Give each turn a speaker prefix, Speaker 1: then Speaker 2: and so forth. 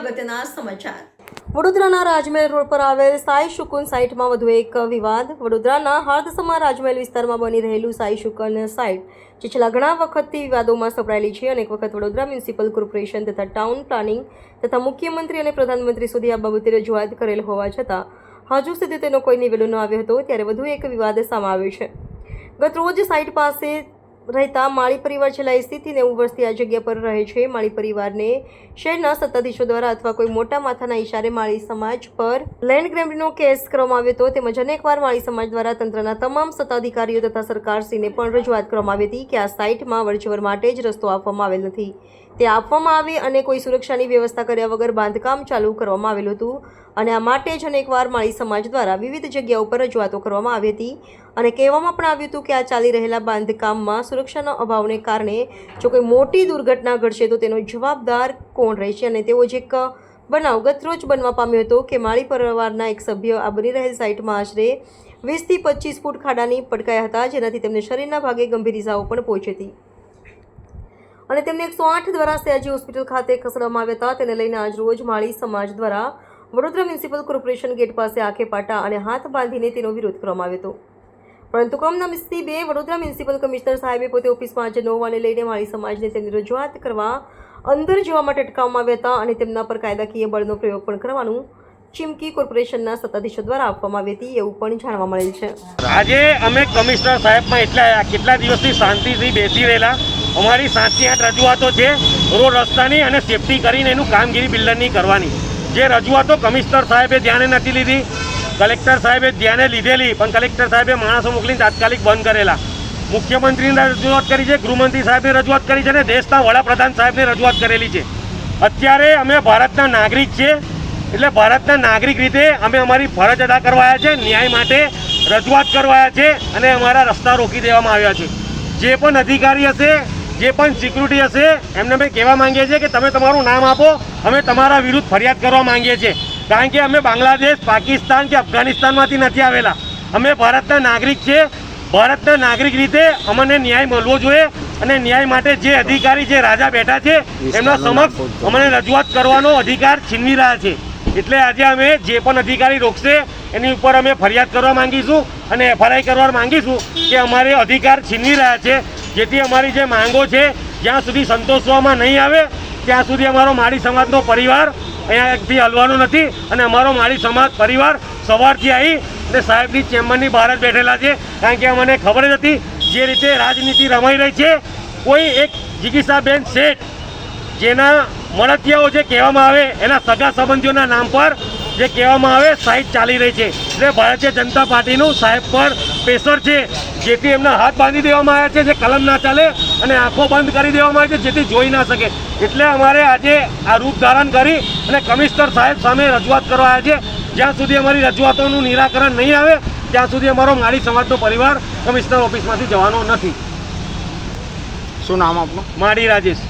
Speaker 1: અગત્યના સમાચાર।
Speaker 2: વડોદરાના રાજમહેલ રોડ પર આવેલ સાઈ શુકન સાઇટમાં વધુ એક વિવાદ। વડોદરાના હાર્દસમા રાજમહેલ વિસ્તારમાં બની રહેલું સાઈ શુકન સાઇટ જે છેલ્લા ઘણા વખતથી વિવાદોમાં સપડાયેલી છે। અનેક વખત વડોદરા મ્યુનિસિપલ કોર્પોરેશન તથા ટાઉન પ્લાનિંગ તથા મુખ્યમંત્રી અને પ્રધાનમંત્રી સુધી આ બાબતે રજૂઆત કરેલ હોવા છતાં હજુ સુધી તેનો કોઈ નિવેડો ન આવ્યો હતો। ત્યારે વધુ એક વિવાદ સામે આવ્યો છે। ગત રોજ સાઇટ પાસે રહેતા માળી પરિવાર છેલ્લા 80 થી 90 વર્ષથી આ જગ્યા પર રહે છે। માળી પરિવારને શહેરના સત્તાધીશો દ્વારા અથવા કોઈ મોટા માથાના ઇશારે માળી સમાજ પર લેન્ડ ગ્રેબિંગનો કેસ કરવામાં આવ્યો હતો। તેમજ અનેકવાર માળી સમાજ દ્વારા તંત્રના તમામ સત્તાધિકારીઓ તથા સરકારશ્રીને પણ રજૂઆત કરવામાં આવી હતી કે આ સાઇટમાં વરજવર માટે જ રસ્તો આપવામાં આવેલ નથી, તે આપવામાં આવે અને કોઈ સુરક્ષાની વ્યવસ્થા કર્યા વગર બાંધકામ ચાલુ કરવામાં આવેલું હતું અને આ માટે જ અનેકવાર માળી સમાજ દ્વારા વિવિધ જગ્યાઓ પર રજૂઆતો કરવામાં આવી હતી અને કહેવામાં પણ આવ્યું હતું કે આ ચાલી રહેલા બાંધકામમાં સુરક્ષાના અભાવને કારણે જો કોઈ મોટી દુર્ઘટના ઘટશે તો તેનો જવાબદાર કોણ રહેશે। અને તેવો જ એક બનાવ ગત રોજ બનવા પામ્યો હતો કે માળી પરિવારના એક સભ્ય આ બની રહેલ સાઇટમાં આશરે 20 થી 25 ફૂટ ખાડાની પટકાયા હતા, જેનાથી તેમને શરીરના ભાગે ગંભીર ઇજાઓ પણ પહોંચી હતી અને તેમને 108 દ્વારા સયાજી હોસ્પિટલ ખાતે ખસેડવામાં આવ્યા હતા। તેને લઈને આજ રોજ માળી સમાજ દ્વારા વડોદરા મ્યુનિસિપલ કોર્પોરેશન ગેટ પાસે આંખે પાટા અને હાથ બાંધીને તેનો વિરોધ કરવામાં આવ્યો હતો, પરંતુ કમનસીબે વડોદરા મ્યુનિસિપલ કમિશનર સાહેબે પોતે ઓફિસમાં આજે 9 વાગે લઈને માળી સમાજને તેમની રજૂઆત કરવા અંદર જવા માટે અટકાવવામાં આવ્યા હતા અને તેમના પર કાયદાકીય બળનો પ્રયોગ પણ કરવાનું ચીમકી કોર્પોરેશનના સત્તાધીશો દ્વારા આપવામાં આવી હતી એવું પણ જાણવા મળેલ છે।
Speaker 3: આજે અમે કમિશનર સાહેબમાં એટલા કેટલા દિવસથી શાંતિથી બેસી રહેલા। અમારી 7 થી 8 રજૂઆતો છે રોડ રસ્તાની અને સેફટી કરીને એનું કામગીરી બિલ્ડરની કરવાની। જે રજૂઆતો કમિશનર સાહેબે ધ્યાને નથી લીધી, કલેક્ટર સાહેબે ધ્યાને લીધેલી પણ કલેક્ટર સાહેબે માણસો મોકલીને તાત્કાલિક બંધ કરેલા। મુખ્યમંત્રીને રજૂઆત કરી છે, ગૃહમંત્રી સાહેબને રજૂઆત કરી છે અને દેશના વડાપ્રધાન સાહેબને રજૂઆત કરેલી છે। અત્યારે અમે ભારતના નાગરિક છીએ એટલે ભારતના નાગરિક રીતે અમે અમારી ફરજ અદા કરવાયા છે, ન્યાય માટે રજૂઆત કરવાયા છે અને અમારા રસ્તા રોકી દેવામાં આવ્યા છે। જે પણ અધિકારી હશે, જે પણ સિક્યુરિટી હશે એમને અમે કહેવા માંગીએ છીએ કે તમે તમારું નામ આપો, અમે તમારા વિરુદ્ધ ફરિયાદ કરવા માંગીએ છીએ। કારણ કે અમે બાંગ્લાદેશ, પાકિસ્તાન કે અફઘાનિસ્તાનમાંથી નથી આવેલા, અમે ભારતના નાગરિક છીએ। ભારતના નાગરિક રીતે અમને ન્યાય મળવો જોઈએ અને ન્યાય માટે જે અધિકારી જે રાજા બેઠા છે એમના સમક્ષ અમને રજૂઆત કરવાનો અધિકાર છીનવી રહ્યા છે। એટલે આજે અમે જે પણ અધિકારી રોકશે એની ઉપર અમે ફરિયાદ કરવા માંગીશું અને FRI કરવા માંગીશું કે અમારે અધિકાર છીનવી રહ્યા છે, જેથી અમારી જે માંગો છે જ્યાં સુધી સંતોષવામાં નહીં આવે ત્યાં સુધી અમારો માળી સમાજનો પરિવાર અહીંયાથી હલવાનો નથી અને અમારો માળી સમાજ પરિવાર સવારથી આવી અને સાહેબની ચેમ્બરની બહાર જ બેઠેલા છે। કારણ કે અમને ખબર જ હતી જે રીતે રાજનીતિ રમાઈ રહી છે, કોઈ એક જિગીસાબેન શેઠ જેના મળતિયાઓ જે કહેવામાં આવે એના સગા સંબંધીઓના નામ પર જે કહેવામાં આવે સાઇટ ચાલી રહી છે। એટલે ભારતીય જનતા પાર્ટીનું સાહેબ પર પ્રેશર છે, જેથી એમના હાથ બાંધી દેવામાં આવ્યા છે, જે કલમ ના ચાલે અને આંખો બંધ કરી દેવામાં આવે છે જેથી જોઈ ના શકે। એટલે અમારે આજે આ રૂપ ધારણ કરી અને કમિશનર સાહેબ સામે રજૂઆત કરવા આવ્યા છે। જ્યાં સુધી અમારી રજૂઆતોનું નિરાકરણ નહીં આવે ત્યાં સુધી અમારો માળી સમાજનો પરિવાર કમિશનર ઓફિસમાંથી જવાનો નથી।
Speaker 4: શું નામ આપનું?
Speaker 3: માળી રાજેશ।